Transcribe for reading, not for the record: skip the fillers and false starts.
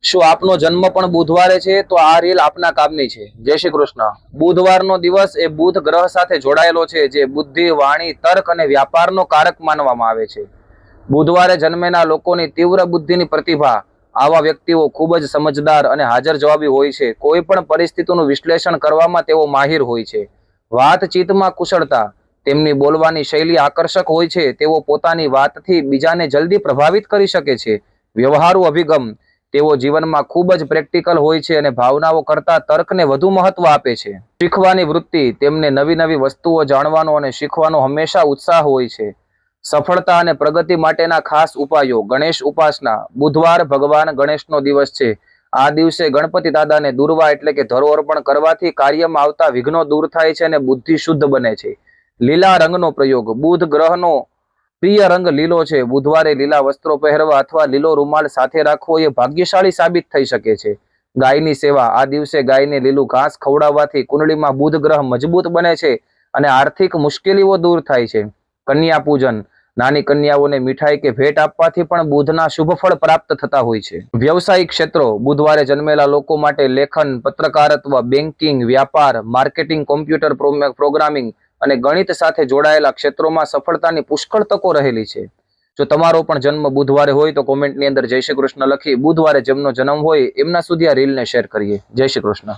શું આપનો જન્મ પણ બુધવારે છે તો આ રીલ આપના કામની છે। જય શ્રી કૃષ્ણ। બુધવારનો દિવસ એ બુધ ગ્રહ સાથે જોડાયેલો છે, જે બુદ્ધિ, વાણી, તર્ક અને વ્યાપારનો કારક માનવામાં આવે છે। બુધવારે જન્મેલા લોકોની તીવ્ર બુદ્ધિની પ્રતિભા, આવા વ્યક્તિઓ ખૂબ જ સમજદાર અને હાજર જવાબી હોય છે। કોઈ પણ પરિસ્થિતિનું વિશ્લેષણ કરવામાં તેઓ માહિર હોય છે। વાતચીતમાં કુશળતા, તેમની બોલવાની શૈલી આકર્ષક હોય છે। તેઓ પોતાની વાતથી બીજાને જલ્દી પ્રભાવિત કરી શકે છે। વ્યવહારુ અભિગમ, તેઓ જીવનમાં ખૂબ જ પ્રેક્ટિકલ હોય છે અને ભાવનાઓ કરતા તર્કને વધુ મહત્વ આપે છે। શીખવાની વૃત્તિ, તેમને નવી નવી વસ્તુઓ જાણવાનો અને શીખવાનો હંમેશા ઉત્સાહ હોય છે। સફળતા અને પ્રગતિ માટેના ખાસ ઉપાયો, ગણેશ ઉપાસના। બુધવાર ભગવાન ગણેશનો દિવસ છે। આ દિવસે ગણપતિ દાદાને દુર્વા એટલે કે ધરો અર્પણ કરવાથી કાર્યમાં આવતા વિઘ્નો દૂર થાય છે અને બુદ્ધિ શુદ્ધ બને છે। લીલા રંગનો પ્રયોગ, બુધ ગ્રહનો પ્રિય રંગ લીલો છે। બુધવારે લીલા વસ્ત્રો પહેરવા અથવા લીલો રૂમાલ સાથે રાખવો એ ભાગ્યશાળી સાબિત થઈ શકે છે। ગાયની સેવા, આ દિવસે ગાયને લીલું ઘાસ ખવડાવવાથી કુંડળીમાં બુધ ગ્રહ મજબૂત બને છે અને આર્થિક મુશ્કેલીઓ દૂર થાય છે। કન્યા પૂજન, નાની કન્યાઓને મીઠાઈ કે ભેટ આપવાથી પણ બુધના શુભ ફળ પ્રાપ્ત થતા હોય છે। વ્યવસાયિક ક્ષેત્રો, બુધવારે જન્મેલા લોકો માટે લેખન, પત્રકારત્વ, બેન્કિંગ, વ્યાપાર, માર્કેટિંગ, કોમ્પ્યુટર પ્રોગ્રામિંગ અને ગણિત સાથે જોડાયેલા ક્ષેત્રોમાં સફળતાની પુષ્કળ તકો રહેલી છે। જો તમારો પણ જન્મ બુધવારે હોય તો કોમેન્ટની અંદર જય શ્રી કૃષ્ણ લખી બુધવારે જેમનો જન્મ હોય એમના સુધી આ રીલને શેર કરીએ। જય શ્રી કૃષ્ણ।